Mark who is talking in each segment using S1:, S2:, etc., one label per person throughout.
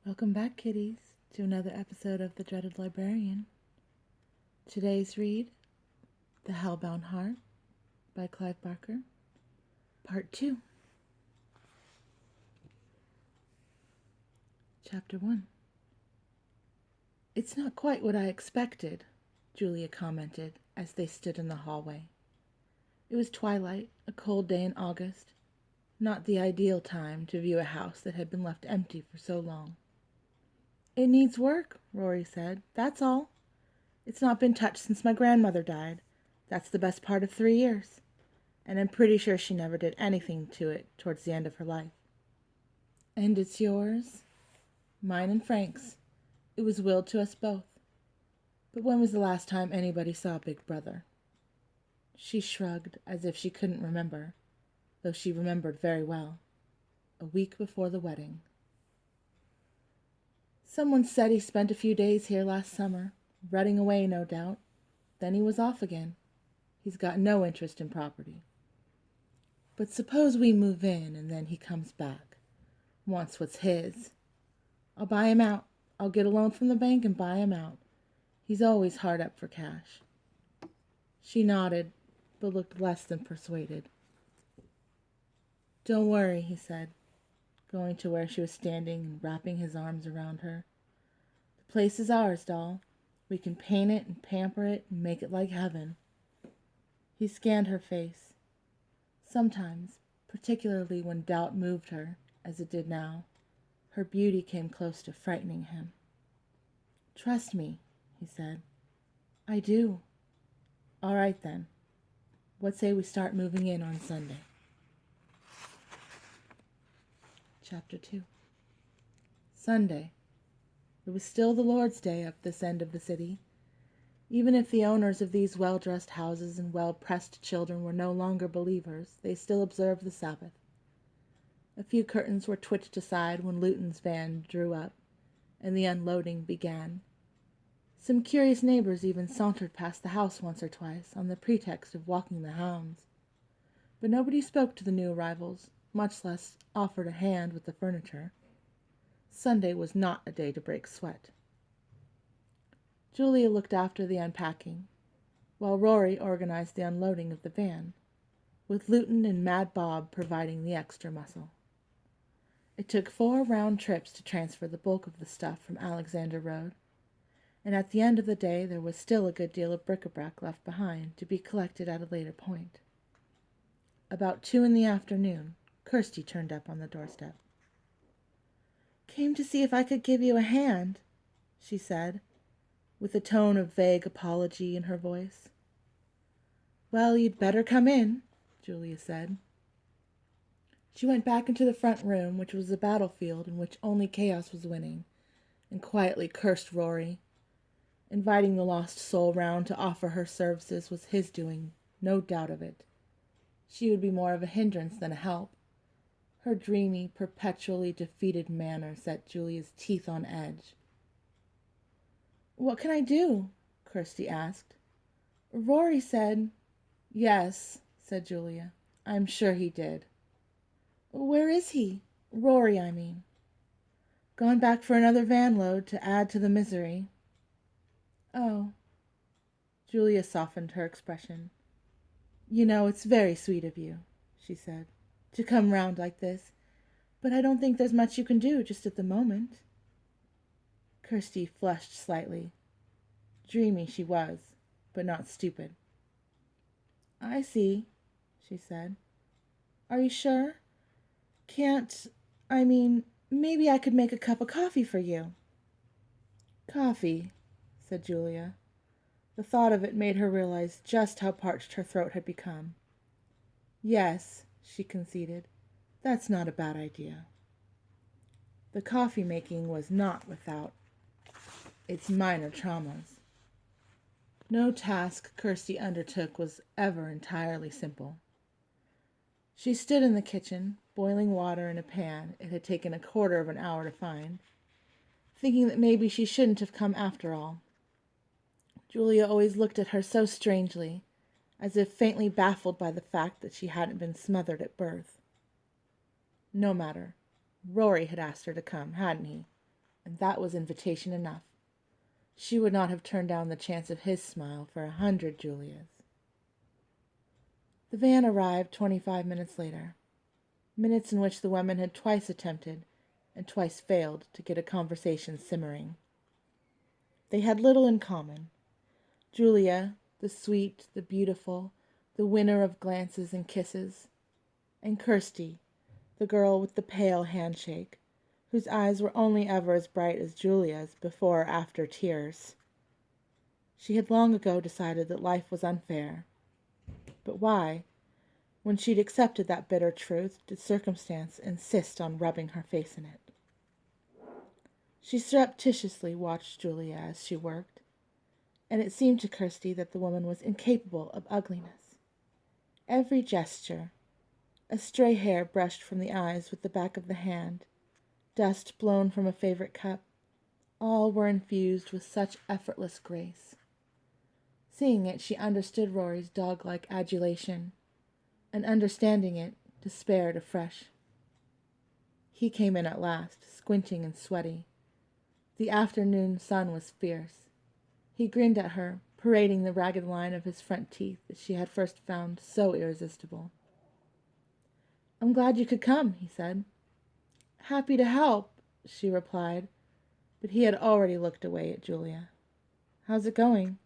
S1: Welcome back, kitties, to another episode of The Dreaded Librarian. Today's read, The Hellbound Heart by Clive Barker, Part 2. Chapter 1. "It's not quite what I expected," Julia commented as they stood in the hallway. It was twilight, a cold day in August, not the ideal time to view a house that had been left empty for so long. "It needs work," Rory said. "That's all. It's not been touched since my grandmother died. That's the best part of 3 years. And I'm pretty sure she never did anything to it towards the end of her life." "And it's yours?" "Mine and Frank's. It was willed to us both. But when was the last time anybody saw Big Brother?" She shrugged as if she couldn't remember, though she remembered very well. A week before the wedding. "Someone said he spent a few days here last summer, rutting away, no doubt. Then he was off again. He's got no interest in property. But suppose we move in and then he comes back. Wants what's his. I'll buy him out. I'll get a loan from the bank and buy him out. He's always hard up for cash." She nodded, but looked less than persuaded. "Don't worry," he said, going to where she was standing and wrapping his arms around her. "The place is ours, doll. We can paint it and pamper it and make it like heaven." He scanned her face. Sometimes, particularly when doubt moved her, as it did now, her beauty came close to frightening him. "Trust me," he said. "I do." "All right, then. What say we start moving in on Sunday?" Chapter 2. Sunday. It was still the Lord's Day up this end of the city. Even if the owners of these well-dressed houses and well-pressed children were no longer believers, they still observed the Sabbath. A few curtains were twitched aside when Luton's van drew up, and the unloading began. Some curious neighbors even sauntered past the house once or twice on the pretext of walking the hounds. But nobody spoke to the new arrivals, much less offered a hand with the furniture. Sunday was not a day to break sweat. Julia looked after the unpacking, while Rory organized the unloading of the van, with Luton and Mad Bob providing the extra muscle. It took 4 round trips to transfer the bulk of the stuff from Alexander Road, and at the end of the day there was still a good deal of bric-a-brac left behind to be collected at a later point. About 2 in the afternoon, Kirsty turned up on the doorstep. "Came to see if I could give you a hand," she said, with a tone of vague apology in her voice. "Well, you'd better come in," Julia said. She went back into the front room, which was a battlefield in which only chaos was winning, and quietly cursed Rory. Inviting the lost soul round to offer her services was his doing, no doubt of it. She would be more of a hindrance than a help. Her dreamy, perpetually defeated manner set Julia's teeth on edge. "What can I do?" Kirsty asked. "Rory said—" "Yes," said Julia. "I'm sure he did." "Where is he? Rory, I mean." "Gone back for another van load to add to the misery." "Oh." Julia softened her expression. "You know, it's very sweet of you," she said, "to come round like this, but I don't think there's much you can do just at the moment." Kirsty flushed slightly. Dreamy she was, but not stupid. "I see," she said. "Are you sure? Maybe I could make a cup of coffee for you." "Coffee," said Julia. The thought of it made her realize just how parched her throat had become. "Yes," she conceded, "that's not a bad idea." The coffee-making was not without its minor traumas. No task Kirsty undertook was ever entirely simple. She stood in the kitchen, boiling water in a pan it had taken a quarter of an hour to find, thinking that maybe she shouldn't have come after all. Julia always looked at her so strangely, as if faintly baffled by the fact that she hadn't been smothered at birth. No matter. Rory had asked her to come, hadn't he? and that was invitation enough. She would not have turned down the chance of his smile for 100 Julias. The van arrived 25 minutes later, minutes in which the women had twice attempted and twice failed to get a conversation simmering. They had little in common. Julia, the sweet, the beautiful, the winner of glances and kisses, and Kirsty, the girl with the pale handshake, whose eyes were only ever as bright as Julia's before or after tears. She had long ago decided that life was unfair. But why, when she'd accepted that bitter truth, did circumstance insist on rubbing her face in it? She surreptitiously watched Julia as she worked, and it seemed to Kirsty that the woman was incapable of ugliness. Every gesture, a stray hair brushed from the eyes with the back of the hand, dust blown from a favorite cup, all were infused with such effortless grace. Seeing it, she understood Rory's dog-like adulation, and understanding it, despaired afresh. He came in at last, squinting and sweaty. The afternoon sun was fierce. He grinned at her, parading the ragged line of his front teeth that she had first found so irresistible. "I'm glad you could come," he said. "Happy to help," she replied, but he had already looked away at Julia. "How's it going?"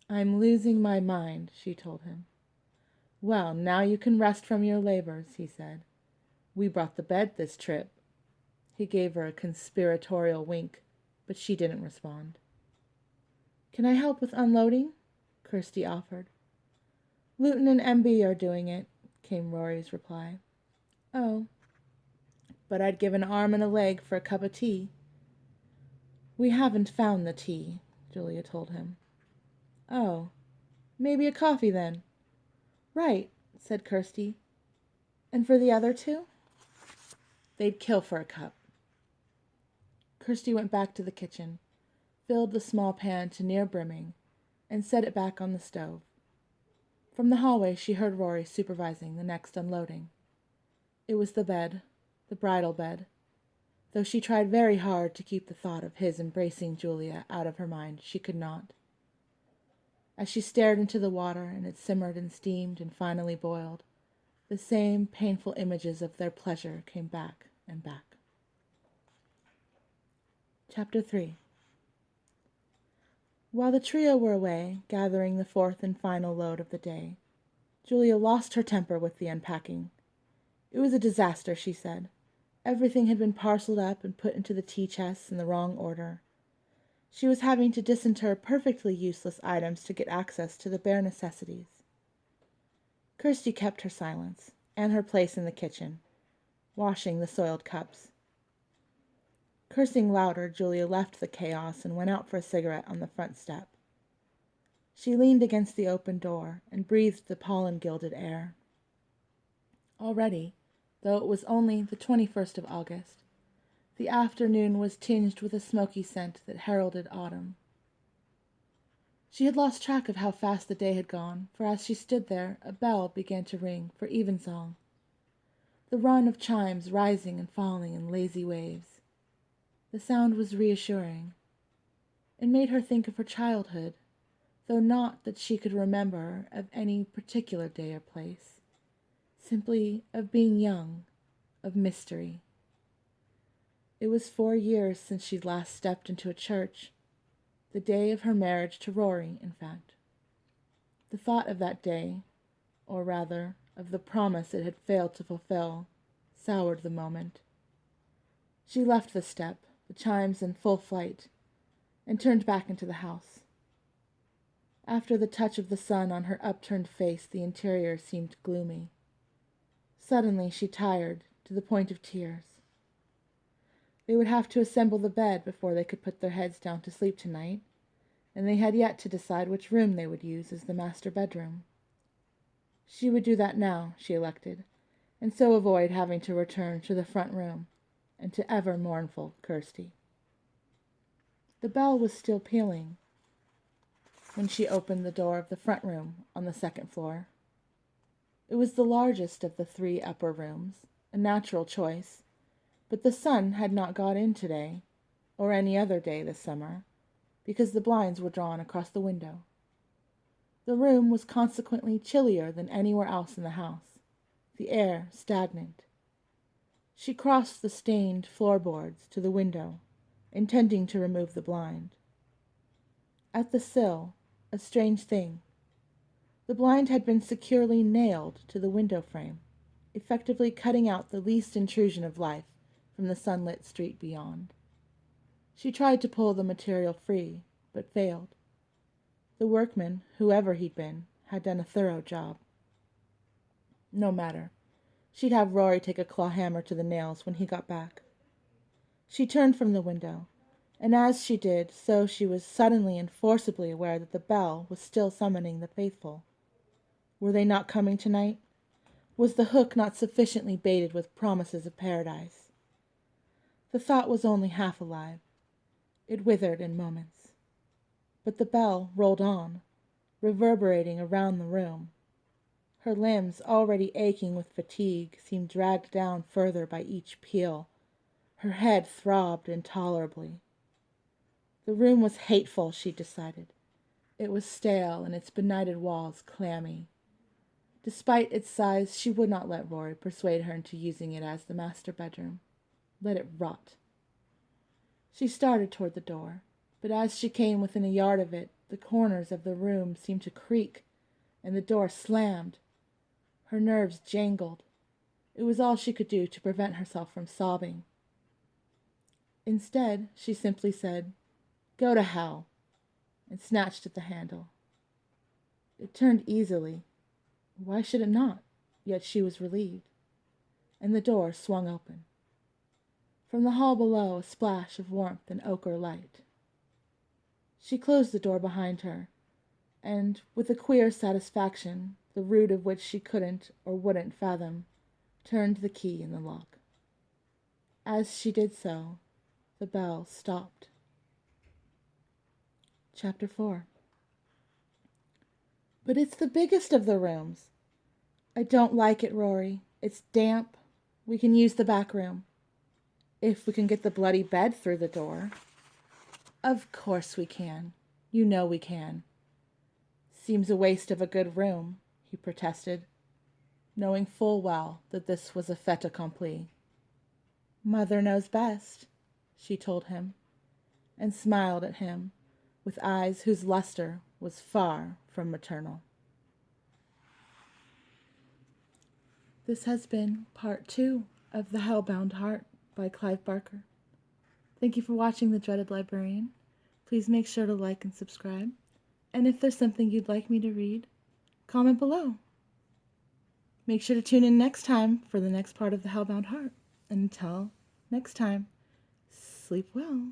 S1: "I'm losing my mind," she told him. "Well, now you can rest from your labors," he said. "We brought the bed this trip." He gave her a conspiratorial wink, but she didn't respond. "Can I help with unloading?" Kirsty offered. "Luton and MB are doing it," came Rory's reply. "Oh, but I'd give an arm and a leg for a cup of tea." "We haven't found the tea," Julia told him. "Oh, maybe a coffee then." "Right," said Kirsty. "And for the other two?" "They'd kill for a cup." Kirsty went back to the kitchen, filled the small pan to near brimming, and set it back on the stove. From the hallway she heard Rory supervising the next unloading. It was the bed, the bridal bed, though she tried very hard to keep the thought of his embracing Julia out of her mind, she could not. As she stared into the water, and it simmered and steamed and finally boiled, the same painful images of their pleasure came back and back. Chapter 3. While the trio were away, gathering the fourth and final load of the day, Julia lost her temper with the unpacking. It was a disaster, she said. Everything had been parceled up and put into the tea chests in the wrong order. She was having to disinter perfectly useless items to get access to the bare necessities. Kirsty kept her silence, and her place in the kitchen, washing the soiled cups. Cursing louder, Julia left the chaos and went out for a cigarette on the front step. She leaned against the open door and breathed the pollen-gilded air. Already, though it was only the 21st of August, the afternoon was tinged with a smoky scent that heralded autumn. She had lost track of how fast the day had gone, for as she stood there, a bell began to ring for evensong, the run of chimes rising and falling in lazy waves. The sound was reassuring. It made her think of her childhood, though not that she could remember of any particular day or place, simply of being young, of mystery. It was 4 years since she'd last stepped into a church, the day of her marriage to Rory, in fact. The thought of that day, or rather, of the promise it had failed to fulfill, soured the moment. She left the step, the chimes in full flight, and turned back into the house. After the touch of the sun on her upturned face, the interior seemed gloomy. Suddenly she tired, to the point of tears. They would have to assemble the bed before they could put their heads down to sleep tonight, and they had yet to decide which room they would use as the master bedroom. She would do that now, she elected, and so avoid having to return to the front room and to ever mournful Kirsty. The bell was still pealing when she opened the door of the front room on the second floor. It was the largest of the 3 upper rooms, a natural choice, but the sun had not got in today, or any other day this summer, because the blinds were drawn across the window. The room was consequently chillier than anywhere else in the house, the air stagnant. She crossed the stained floorboards to the window, intending to remove the blind. At the sill, a strange thing. The blind had been securely nailed to the window frame, effectively cutting out the least intrusion of life from the sunlit street beyond. She tried to pull the material free, but failed. The workman, whoever he'd been, had done a thorough job. No matter. She'd have Rory take a claw hammer to the nails when he got back. She turned from the window, and as she did so she was suddenly and forcibly aware that the bell was still summoning the faithful. Were they not coming tonight? Was the hook not sufficiently baited with promises of paradise? The thought was only half alive. It withered in moments. But the bell rolled on, reverberating around the room. Her limbs, already aching with fatigue, seemed dragged down further by each peal. Her head throbbed intolerably. The room was hateful, she decided. It was stale and its benighted walls clammy. Despite its size, she would not let Rory persuade her into using it as the master bedroom. Let it rot. She started toward the door, but as she came within a yard of it, the corners of the room seemed to creak, and the door slammed. Her nerves jangled. It was all she could do to prevent herself from sobbing. Instead, she simply said, "Go to hell," and snatched at the handle. It turned easily. Why should it not? Yet she was relieved. And the door swung open. From the hall below, a splash of warmth and ochre light. She closed the door behind her, and, with a queer satisfaction, the root of which she couldn't or wouldn't fathom, turned the key in the lock. As she did so, the bell stopped. Chapter 4. But it's the biggest of the rooms. I don't like it, Rory. It's damp. We can use the back room. If we can get the bloody bed through the door. Of course we can. You know we can. Seems a waste of a good room, he protested, knowing full well that this was a fait accompli. Mother knows best, she told him, and smiled at him with eyes whose luster was far from maternal. This has been part 2 of The Hellbound Heart by Clive Barker. Thank you for watching The Dreaded Librarian. Please make sure to like and subscribe. And if there's something you'd like me to read, comment below. Make sure to tune in next time for the next part of The Hellbound Heart. And until next time, sleep well.